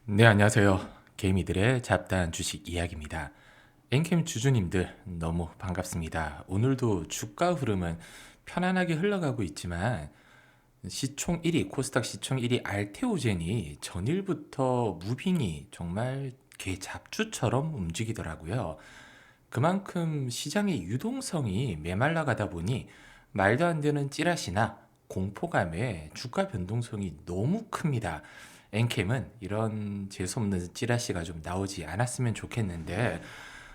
네, 안녕하세요. 개미들의 잡다한 주식 이야기입니다. 엔캠 주주님들 너무 반갑습니다. 오늘도 주가 흐름은 편안하게 흘러가고 있지만 시총 1위, 코스닥 시총 1위 알테오젠이 전일부터 무빙이 정말 개 잡주처럼 움직이더라고요. 그만큼 시장의 유동성이 메말라가다 보니 말도 안 되는 찌라시나 공포감에 주가 변동성이 너무 큽니다. 엔캠은 이런 재수없는 찌라시가 좀 나오지 않았으면 좋겠는데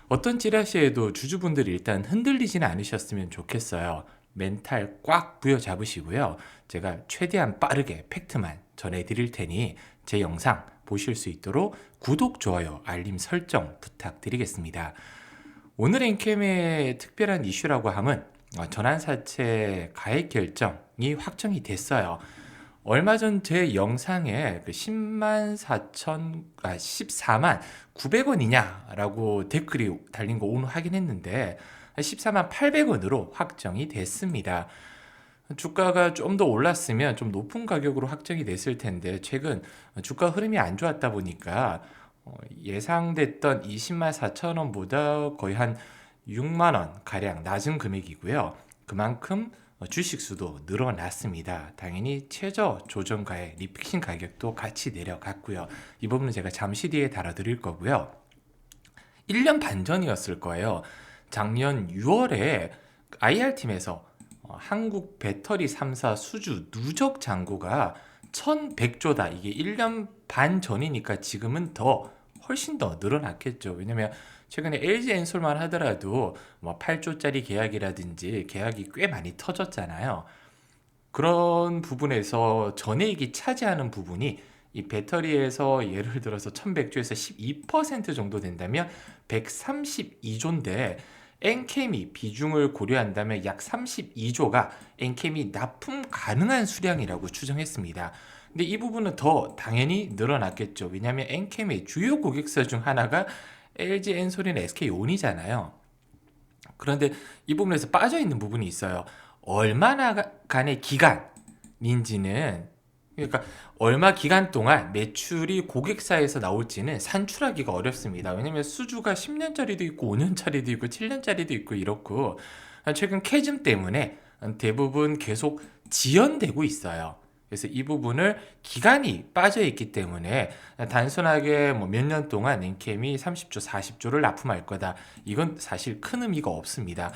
어떤 찌라시에도 주주분들이 일단 흔들리지는 않으셨으면 좋겠어요. 멘탈 꽉 부여잡으시고요. 제가 최대한 빠르게 팩트만 전해드릴 테니 제 영상 보실 수 있도록 구독, 좋아요, 알림 설정 부탁드리겠습니다. 오늘 엔캠의 특별한 이슈라고 함은 전환사채 가액 결정이 확정이 됐어요. 얼마 전 제 영상에 그 14만 900원이냐라고 댓글이 달린 거 오늘 확인했는데 14만 800원으로 확정이 됐습니다. 주가가 좀 더 올랐으면 좀 높은 가격으로 확정이 됐을 텐데 최근 주가 흐름이 안 좋았다 보니까 예상됐던 20만 4천 원보다 거의 한 6만 원 가량 낮은 금액이고요. 그만큼 주식 수도 늘어났습니다. 당연히 최저 조정가의 리픽싱 가격도 같이 내려갔고요. 이 부분은 제가 잠시 뒤에 다뤄드릴 거고요. 1년 반 전이었을 거예요. 작년 6월에 IR팀에서 한국 배터리 3사 수주 누적 잔고가 1100조다. 이게 1년 반 전이니까 지금은 훨씬 더 늘어났겠죠. 왜냐면 최근에 LG 엔솔만 하더라도 뭐 8조짜리 계약이라든지 계약이 꽤 많이 터졌잖아요. 그런 부분에서 전액이 차지하는 부분이 이 배터리에서 예를 들어서 1100조에서 12% 정도 된다면 132조인데 엔캠이 비중을 고려한다면 약 32조가 엔캠이 납품 가능한 수량이라고 추정했습니다. 근데 이 부분은 더 당연히 늘어났겠죠. 왜냐하면 엔캠의 주요 고객사 중 하나가 LG 엔솔이나 SK온이잖아요. 그런데 이 부분에서 빠져 있는 부분이 있어요. 얼마나 간의 기간인지는, 그러니까 얼마 기간 동안 매출이 고객사에서 나올지는 산출하기가 어렵습니다. 왜냐면 수주가 10년짜리도 있고 5년짜리도 있고 7년짜리도 있고 이렇고 최근 캐즘 때문에 대부분 계속 지연되고 있어요. 그래서 이 부분을 기간이 빠져 있기 때문에 단순하게 뭐 몇 년 동안 엔캠이 30조, 40조를 납품할 거다. 이건 사실 큰 의미가 없습니다.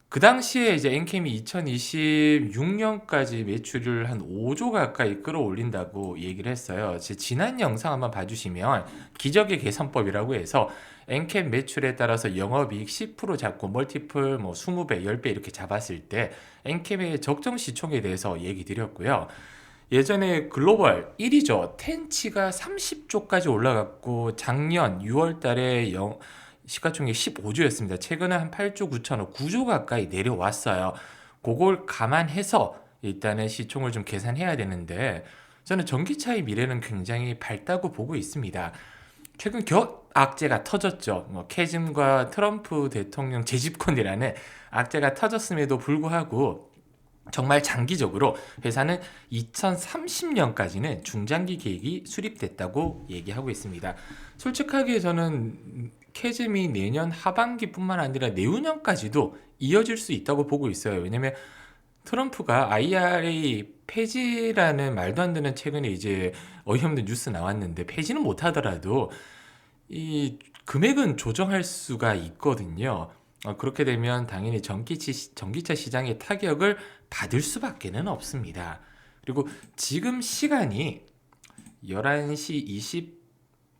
그 당시에 이제 엔캠이 2026년까지 매출을 한 5조 가까이 끌어올린다고 얘기를 했어요. 제 지난 영상 한번 봐주시면 기적의 계산법이라고 해서 엔캠 매출에 따라서 영업이익 10% 잡고 멀티플 뭐 20배, 10배 이렇게 잡았을 때 엔캠의 적정 시총에 대해서 얘기 드렸고요. 예전에 글로벌 1위죠. 텐치가 30조까지 올라갔고 작년 6월 달에 시가총액 15조였습니다. 최근에 한 8조 9천억, 9조 가까이 내려왔어요. 그걸 감안해서 일단은 시총을 좀 계산해야 되는데 저는 전기차의 미래는 굉장히 밝다고 보고 있습니다. 최근 악재가 터졌죠. 뭐 캐즘과 트럼프 대통령 재집권이라는 악재가 터졌음에도 불구하고 정말 장기적으로 회사는 2030년까지는 중장기 계획이 수립됐다고 얘기하고 있습니다. 솔직하게 저는 캐즘이 내년 하반기뿐만 아니라 내후년까지도 이어질 수 있다고 보고 있어요. 왜냐면 트럼프가 IRA 폐지라는 말도 안 되는 최근에 이제 어이없는 뉴스 나왔는데 폐지는 못하더라도 이 금액은 조정할 수가 있거든요. 그렇게 되면 당연히 전기차 시장의 타격을 받을 수밖에는 없습니다. 그리고 지금 시간이 11시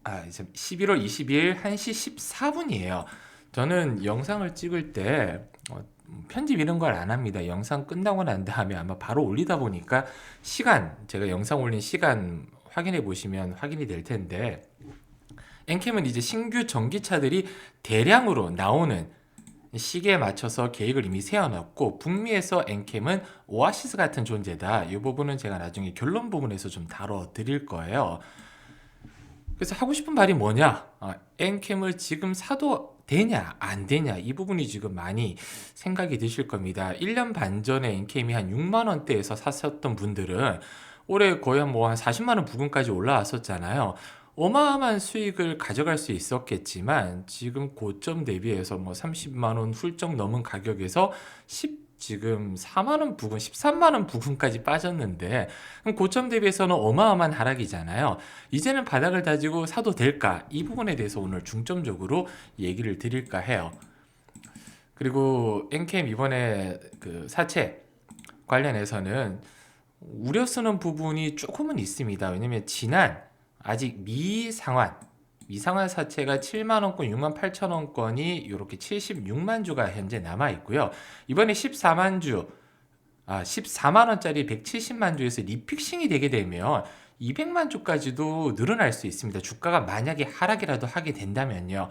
11월 22일 1시 14분이에요. 저는 영상을 찍을 때 편집 이런 걸 안 합니다. 영상 끝나고 난 다음에 아마 바로 올리다 보니까 제가 영상 올린 시간 확인해 보시면 확인이 될 텐데 엔캠은 이제 신규 전기차들이 대량으로 나오는 시기에 맞춰서 계획을 이미 세워놨고 북미에서 엔캠은 오아시스 같은 존재다. 이 부분은 제가 나중에 결론 부분에서 좀 다뤄드릴 거예요. 그래서 하고 싶은 말이 뭐냐? 엔캠을 지금 사도 되냐 안 되냐 이 부분이 지금 많이 생각이 드실 겁니다. 1년 반 전에 엔캠이 한 6만 원대에서 샀었던 분들은 올해 거의 한 40만 원 부근까지 올라왔었잖아요. 어마어마한 수익을 가져갈 수 있었겠지만 지금 고점 대비해서 뭐 30만 원 훌쩍 넘은 가격에서 10 지금 4만 원 부근, 13만 원 부근까지 빠졌는데 그럼 고점 대비해서는 어마어마한 하락이잖아요. 이제는 바닥을 다지고 사도 될까? 이 부분에 대해서 오늘 중점적으로 얘기를 드릴까 해요. 그리고 엔캠 이번에 그 사채 관련해서는 우려스는 부분이 조금은 있습니다. 왜냐면 지난 아직 미상환 사채가 7만 원권, 6만 8천 원권이 이렇게 76만 주가 현재 남아 있고요. 이번에 14만 원짜리 170만 주에서 리픽싱이 되게 되면 200만 주까지도 늘어날 수 있습니다. 주가가 만약에 하락이라도 하게 된다면요.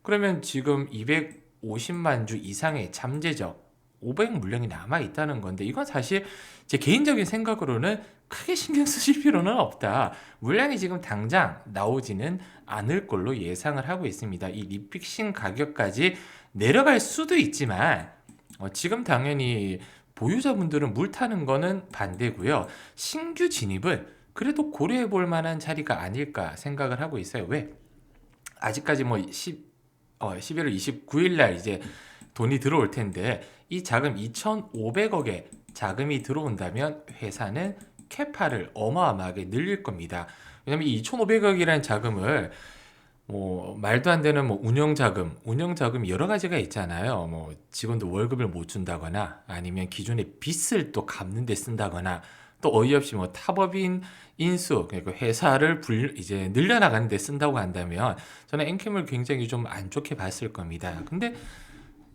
그러면 지금 250만 주 이상의 잠재적 500 물량이 남아 있다는 건데 이건 사실 제 개인적인 생각으로는 크게 신경 쓰실 필요는 없다. 물량이 지금 당장 나오지는 않을 걸로 예상을 하고 있습니다. 이 리픽싱 가격까지 내려갈 수도 있지만 지금 당연히 보유자분들은 물 타는 거는 반대고요. 신규 진입은 그래도 고려해 볼 만한 자리가 아닐까 생각을 하고 있어요. 왜? 아직까지 뭐 11월 29일 날 이제 돈이 들어올 텐데 이 자금 2,500억의 자금이 들어온다면 회사는 캐파를 어마어마하게 늘릴 겁니다. 왜냐면 이 2,500억이라는 자금을 뭐 말도 안 되는 뭐 운영 자금이 여러 가지가 있잖아요. 뭐 직원도 월급을 못 준다거나 아니면 기존의 빚을 또 갚는 데 쓴다거나 또 어이없이 뭐 타법인 인수 그러니까 회사를 이제 늘려나가는 데 쓴다고 한다면 저는 엔캠을 굉장히 좀 안 좋게 봤을 겁니다. 근데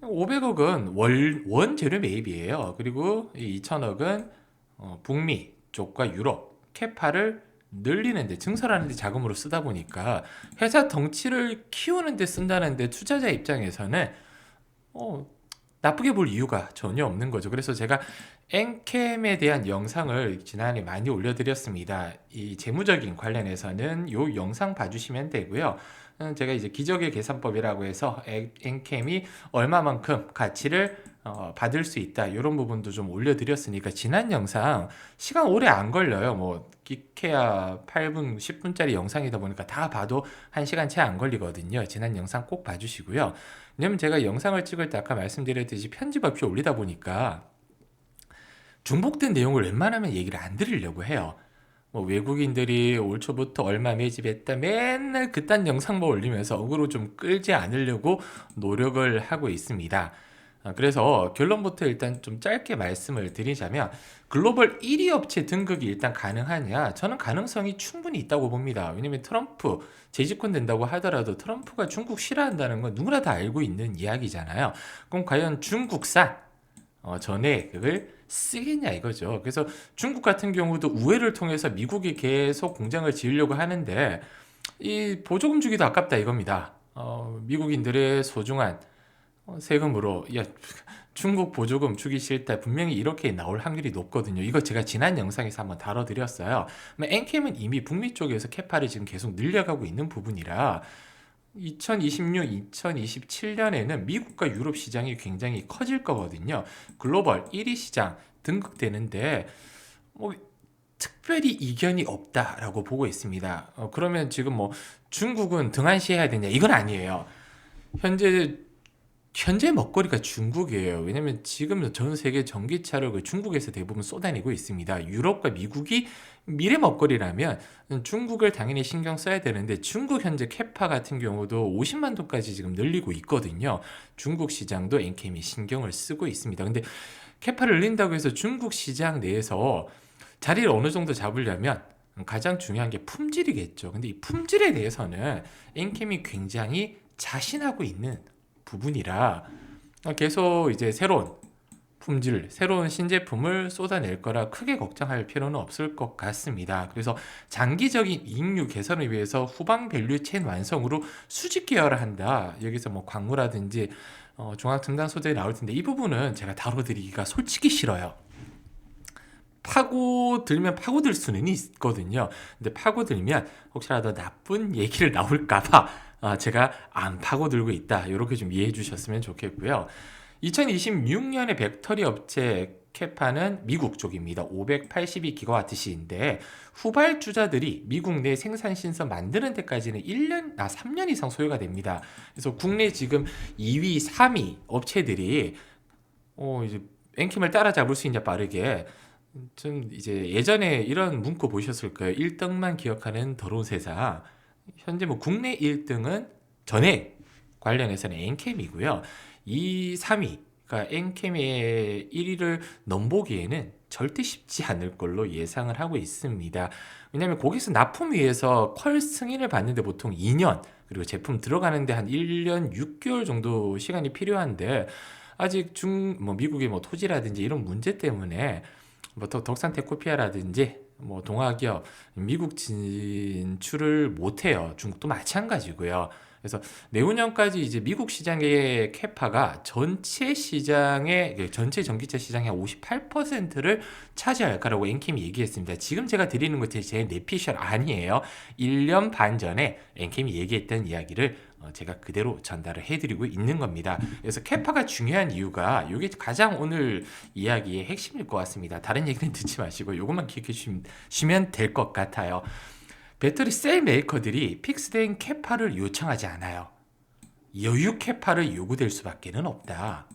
500억은 원재료 매입이에요. 그리고 이 2천억은 북미 쪽과 유럽 캐파를 늘리는데 증설하는데 자금으로 쓰다 보니까 회사 덩치를 키우는데 쓴다는데 투자자 입장에서는 어, 나쁘게 볼 이유가 전혀 없는 거죠. 그래서 제가 엔캠에 대한 영상을 지난해 많이 올려드렸습니다. 이 재무적인 관련해서는 요 영상 봐주시면 되고요. 제가 이제 기적의 계산법이라고 해서 엔캠이 얼마만큼 가치를 받을 수 있다 이런 부분도 좀 올려드렸으니까 지난 영상 시간 오래 안 걸려요. 뭐 기케야 8분 10분짜리 영상이다 보니까 다 봐도 1시간 채 안 걸리거든요. 지난 영상 꼭 봐주시고요. 왜냐면 제가 영상을 찍을 때 아까 말씀드렸듯이 편집 없이 올리다 보니까 중복된 내용을 웬만하면 얘기를 안 드리려고 해요. 뭐 외국인들이 올 초부터 얼마 매집했다 맨날 그딴 영상만 올리면서 어그로 좀 끌지 않으려고 노력을 하고 있습니다. 그래서 결론부터 일단 좀 짧게 말씀을 드리자면 글로벌 1위 업체 등극이 일단 가능하냐? 저는 가능성이 충분히 있다고 봅니다. 왜냐면 트럼프 재집권 된다고 하더라도 트럼프가 중국 싫어한다는 건 누구나 다 알고 있는 이야기잖아요. 그럼 과연 중국산 전액을 쓰겠냐 이거죠. 그래서 중국 같은 경우도 우회를 통해서 미국이 계속 공장을 지으려고 하는데 이 보조금 주기도 아깝다 이겁니다. 미국인들의 소중한 세금으로 야 중국 보조금 주기 싫다 분명히 이렇게 나올 확률이 높거든요. 이거 제가 지난 영상에서 한번 다뤄드렸어요. 엔캠은 이미 북미 쪽에서 캐파를 지금 계속 늘려가고 있는 부분이라 2026, 2027년에는 미국과 유럽 시장이 굉장히 커질 거거든요. 글로벌 1위 시장 등극되는데 뭐 특별히 이견이 없다라고 보고 있습니다. 그러면 지금 뭐 중국은 등한시해야 되냐? 이건 아니에요. 현재 먹거리가 중국이에요. 왜냐면 지금 전 세계 전기차를 중국에서 대부분 쏟아내고 있습니다. 유럽과 미국이 미래 먹거리라면 중국을 당연히 신경 써야 되는데 중국 현재 캐파 같은 경우도 50만 톤까지 지금 늘리고 있거든요. 중국 시장도 엔캠이 신경을 쓰고 있습니다. 근데 캐파를 늘린다고 해서 중국 시장 내에서 자리를 어느 정도 잡으려면 가장 중요한 게 품질이겠죠. 근데 이 품질에 대해서는 엔캠이 굉장히 자신하고 있는 부분이라 계속 이제 새로운 품질, 새로운 신제품을 쏟아낼 거라 크게 걱정할 필요는 없을 것 같습니다. 그래서 장기적인 이익률 개선을 위해서 후방 밸류 체인 완성으로 수직 계열을 한다. 여기서 뭐 광무라든지 종합첨단 소재가 나올 텐데 이 부분은 제가 다뤄드리기가 솔직히 싫어요. 파고들 수는 있거든요. 근데 파고들면 혹시라도 나쁜 얘기를 나올까봐 제가 안 파고들고 있다. 이렇게 좀 이해해 주셨으면 좋겠고요. 2026년에 배터리 업체 캐파는 미국 쪽입니다. 582GWh인데 후발주자들이 미국 내 생산 신서 만드는 데까지는 3년 이상 소요가 됩니다. 그래서 국내 지금 2위, 3위 업체들이 이제 엔킴을 따라잡을 수 있냐 빠르게 좀 이제 예전에 이런 문구 보셨을 거예요. 1등만 기억하는 더러운 세상. 현재 뭐 국내 1등은 전액 관련해서는 엔캠이고요. 2, 3위, 그러니까 엔캠의 1위를 넘보기에는 절대 쉽지 않을 걸로 예상을 하고 있습니다. 왜냐하면 고객사 납품 위해서 퀄 승인을 받는데 보통 2년, 그리고 제품 들어가는데 한 1년 6개월 정도 시간이 필요한데 아직 미국의 뭐 토지라든지 이런 문제 때문에 뭐 덕산 테코피아라든지 뭐 동아기업 미국 진출을 못해요. 중국도 마찬가지고요. 그래서 내후년까지 이제 미국 시장의 캐파가 전체 시장의 전체 전기차 시장의 58%를 차지할 거라고 엔캠이 얘기했습니다. 지금 제가 드리는 것이 제 내피셜 아니에요. 1년 반 전에 엔캠이 얘기했던 이야기를 제가 그대로 전달을 해드리고 있는 겁니다. 그래서 캐파가 중요한 이유가 이게 가장 오늘 이야기의 핵심일 것 같습니다. 다른 얘기는 듣지 마시고 이것만 기억해 주시면 될 것 같아요. 배터리 셀 메이커들이 픽스된 캐파를 요청하지 않아요. 여유 캐파를 요구될 수밖에는 없다.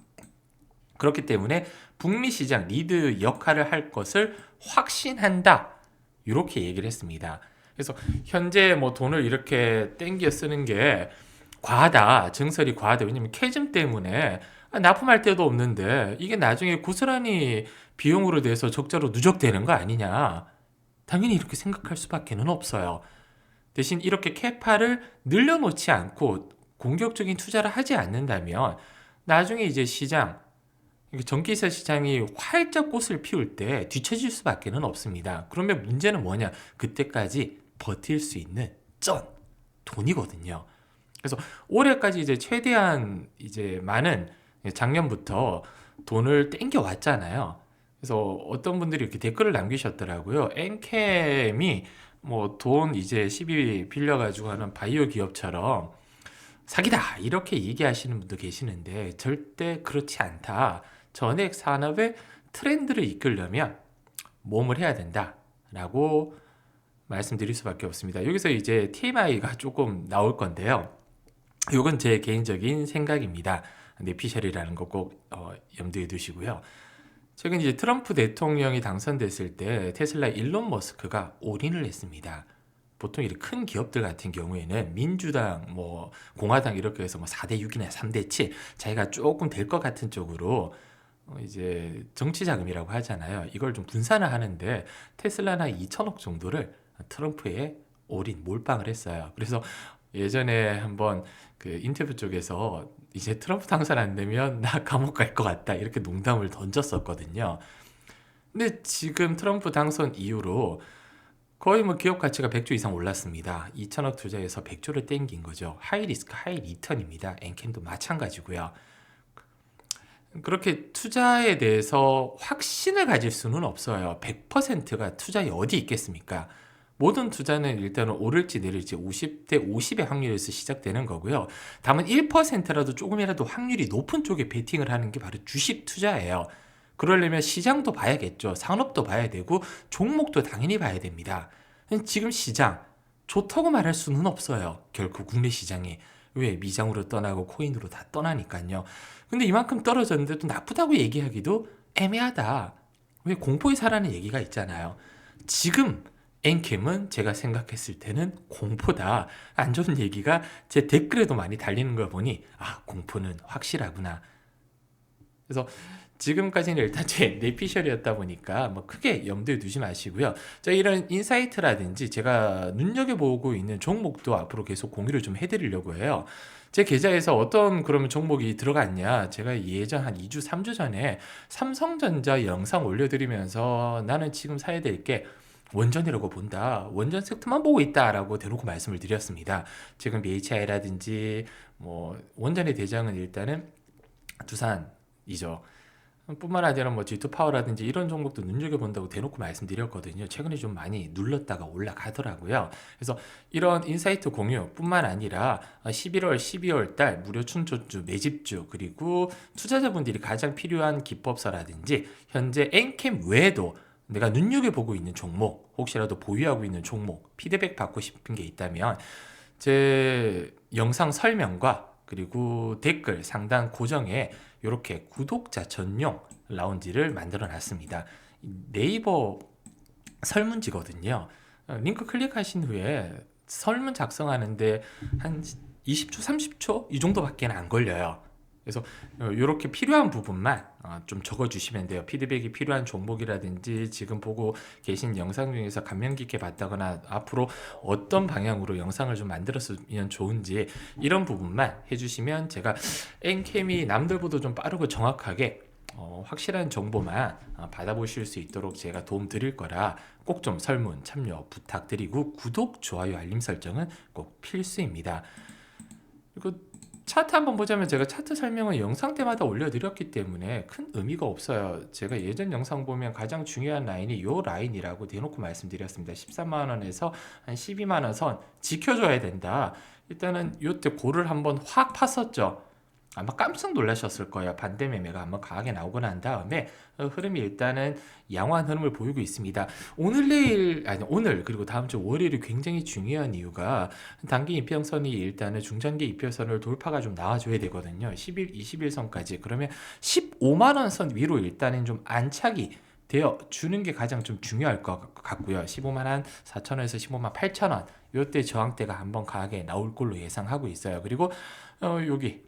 그렇기 때문에 북미 시장 리드 역할을 할 것을 확신한다. 이렇게 얘기를 했습니다. 그래서 현재 뭐 돈을 이렇게 땡겨 쓰는 게 과하다, 증설이 과하다. 왜냐면 캐즘 때문에 납품할 데도 없는데 이게 나중에 고스란히 비용으로 돼서 적자로 누적되는 거 아니냐. 당연히 이렇게 생각할 수밖에는 없어요. 대신 이렇게 캐파를 늘려놓지 않고 공격적인 투자를 하지 않는다면 나중에 이제 시장, 전기차 시장이 활짝 꽃을 피울 때 뒤처질 수밖에는 없습니다. 그러면 문제는 뭐냐? 그때까지 버틸 수 있는 돈이거든요. 그래서 올해까지 이제 최대한 이제 많은 작년부터 돈을 땡겨 왔잖아요. 그래서 어떤 분들이 이렇게 댓글을 남기셨더라고요. 엔캠이 뭐 돈 이제 시비 빌려가지고 하는 바이오 기업처럼 사기다 이렇게 얘기하시는 분도 계시는데 절대 그렇지 않다. 전액 산업의 트렌드를 이끌려면 몸을 해야 된다라고 말씀드릴 수밖에 없습니다. 여기서 이제 TMI가 조금 나올 건데요. 이건 제 개인적인 생각입니다. 내피셜이라는 거 꼭 염두에 두시고요. 최근 이제 트럼프 대통령이 당선됐을 때 테슬라 일론 머스크가 올인을 했습니다. 보통 이렇게 큰 기업들 같은 경우에는 민주당, 뭐 공화당 이렇게 해서 뭐 4대 6이나 3대 7 자기가 조금 될 것 같은 쪽으로 이제 정치 자금이라고 하잖아요. 이걸 좀 분산을 하는데 테슬라는 한 2천억 정도를 트럼프에 올인 몰빵을 했어요. 그래서 예전에 한번 그 인터뷰 쪽에서 이제 트럼프 당선 안 되면 나 감옥 갈 것 같다 이렇게 농담을 던졌었거든요. 근데 지금 트럼프 당선 이후로 거의 뭐 기업 가치가 100조 이상 올랐습니다. 2천억 투자해서 100조를 땡긴 거죠. 하이 리스크 하이 리턴입니다. 엔캠도 마찬가지고요. 그렇게 투자에 대해서 확신을 가질 수는 없어요. 100%가 투자에 어디 있겠습니까? 모든 투자는 일단은 오를지 내릴지 50대 50의 확률에서 시작되는 거고요. 다만 1%라도 조금이라도 확률이 높은 쪽에 베팅을 하는 게 바로 주식 투자예요. 그러려면 시장도 봐야겠죠. 산업도 봐야 되고 종목도 당연히 봐야 됩니다. 지금 시장 좋다고 말할 수는 없어요. 결코 국내 시장이. 왜? 미장으로 떠나고 코인으로 다 떠나니까요. 근데 이만큼 떨어졌는데도 나쁘다고 얘기하기도 애매하다. 왜? 공포에 사라는 얘기가 있잖아요. 지금 엔캠은 제가 생각했을 때는 공포다. 안 좋은 얘기가 제 댓글에도 많이 달리는 걸 보니 공포는 확실하구나. 그래서 지금까지는 일단 제 내피셜이었다 보니까 뭐 크게 염두에 두지 마시고요. 자, 이런 인사이트라든지 제가 눈여겨보고 있는 종목도 앞으로 계속 공유를 좀 해드리려고 해요. 제 계좌에서 어떤 그러면 종목이 들어갔냐, 제가 예전 한 2주 3주 전에 삼성전자 영상 올려드리면서 나는 지금 사야 될 게 원전이라고 본다, 원전 섹터만 보고 있다라고 대놓고 말씀을 드렸습니다. 지금 BHI라든지 뭐 원전의 대장은 일단은 두산이죠. 뿐만 아니라 뭐 G2 파워라든지 이런 종목도 눈여겨본다고 대놓고 말씀드렸거든요. 최근에 좀 많이 눌렀다가 올라가더라고요. 그래서 이런 인사이트 공유뿐만 아니라 11월, 12월 달 무료 춘조주, 매집주, 그리고 투자자분들이 가장 필요한 기법서라든지 현재 엔캠 외에도 내가 눈여겨보고 있는 종목, 혹시라도 보유하고 있는 종목, 피드백 받고 싶은 게 있다면 제 영상 설명과 그리고 댓글 상단 고정에 이렇게 구독자 전용 라운지를 만들어 놨습니다. 네이버 설문지거든요. 링크 클릭하신 후에 설문 작성하는데 한 20초, 30초 이 정도밖에 안 걸려요. 그래서 이렇게 필요한 부분만 좀 적어주시면 돼요. 피드백이 필요한 종목이라든지 지금 보고 계신 영상 중에서 감명 깊게 봤다거나 앞으로 어떤 방향으로 영상을 좀 만들었으면 좋은지 이런 부분만 해주시면 제가 엔캠이 남들보다 좀 빠르고 정확하게 확실한 정보만 받아보실 수 있도록 제가 도움 드릴 거라 꼭 좀 설문 참여 부탁드리고 구독, 좋아요, 알림 설정은 꼭 필수입니다. 그리고 차트 한번 보자면 제가 차트 설명은 영상 때마다 올려드렸기 때문에 큰 의미가 없어요. 제가 예전 영상 보면 가장 중요한 라인이 이 라인이라고 대놓고 말씀드렸습니다. 13만원에서 한 12만원 선 지켜줘야 된다. 일단은 이때 고를 한번 확 팠었죠. 아마 깜짝 놀라셨을 거예요. 반대 매매가 한번 강하게 나오고 난 다음에 흐름이 일단은 양호한 흐름을 보이고 있습니다. 오늘 그리고 다음 주 월요일이 굉장히 중요한 이유가 단기 이평선이 일단은 중장기 이평선을 돌파가 좀 나와줘야 되거든요. 10일, 20일선까지. 그러면 15만 원 선 위로 일단은 좀 안착이 되어 주는 게 가장 좀 중요할 것 같고요. 15만 4천원에서 15만 8천원 이때 저항대가 한번 강하게 나올 걸로 예상하고 있어요. 그리고 여기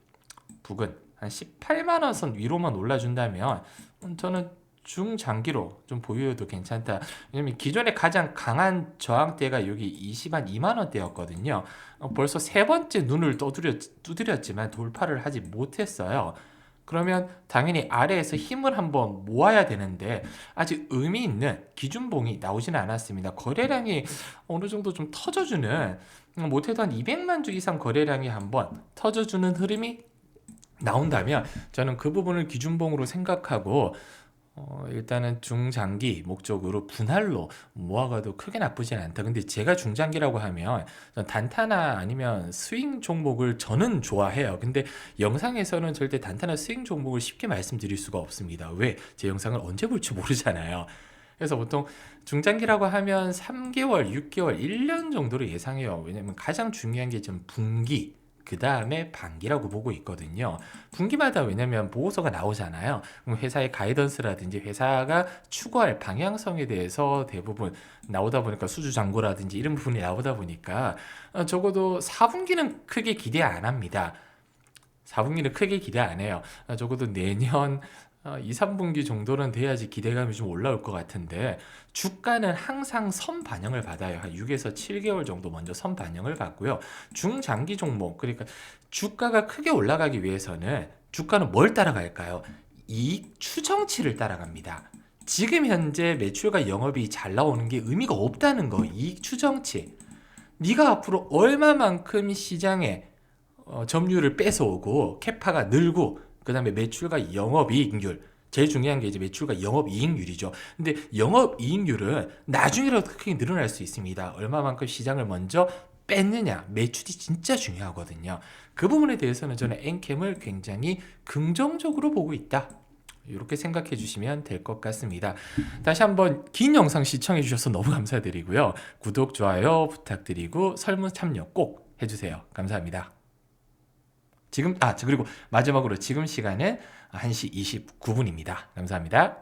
북은 한 18만원 선 위로만 올라준다면 저는 중장기로 좀 보유해도 괜찮다. 왜냐면 기존에 가장 강한 저항대가 여기 22만원대였거든요. 벌써 세 번째 눈을 두드렸지만 돌파를 하지 못했어요. 그러면 당연히 아래에서 힘을 한번 모아야 되는데 아직 의미 있는 기준봉이 나오지는 않았습니다. 거래량이 어느 정도 좀 터져주는, 못해도 한 200만 주 이상 거래량이 한번 터져주는 흐름이 나온다면 저는 그 부분을 기준봉으로 생각하고 일단은 중장기 목적으로 분할로 모아가도 크게 나쁘진 않다. 근데 제가 중장기라고 하면 단타나 아니면 스윙 종목을 저는 좋아해요. 근데 영상에서는 절대 단타나 스윙 종목을 쉽게 말씀드릴 수가 없습니다. 왜? 제 영상을 언제 볼지 모르잖아요. 그래서 보통 중장기라고 하면 3개월, 6개월, 1년 정도로 예상해요. 왜냐면 가장 중요한 게 좀 분기, 그 다음에 반기라고 보고 있거든요. 분기마다 왜냐면 보고서가 나오잖아요. 그럼 회사의 가이던스라든지 회사가 추구할 방향성에 대해서 대부분 나오다 보니까 수주잔고라든지 이런 부분이 나오다 보니까 적어도 4분기는 크게 기대 안 합니다. 4분기는 크게 기대 안 해요. 적어도 내년 2, 3분기 정도는 돼야지 기대감이 좀 올라올 것 같은데 주가는 항상 선 반영을 받아요. 한 6에서 7개월 정도 먼저 선 반영을 받고요. 중장기 종목, 그러니까 주가가 크게 올라가기 위해서는 주가는 뭘 따라갈까요? 이익 추정치를 따라갑니다. 지금 현재 매출과 영업이 잘 나오는 게 의미가 없다는 거. 이익 추정치. 네가 앞으로 얼마만큼 시장에 점유율을 뺏어오고 캐파가 늘고 그 다음에 매출과 영업이익률, 제일 중요한 게 이제 매출과 영업이익률이죠. 근데 영업이익률은 나중이라도 크게 늘어날 수 있습니다. 얼마만큼 시장을 먼저 뺐느냐, 매출이 진짜 중요하거든요. 그 부분에 대해서는 저는 엔캠을 굉장히 긍정적으로 보고 있다. 이렇게 생각해 주시면 될 것 같습니다. 다시 한번 긴 영상 시청해 주셔서 너무 감사드리고요. 구독, 좋아요 부탁드리고 설문 참여 꼭 해주세요. 감사합니다. 그리고 마지막으로 지금 시간은 1시 29분입니다. 감사합니다.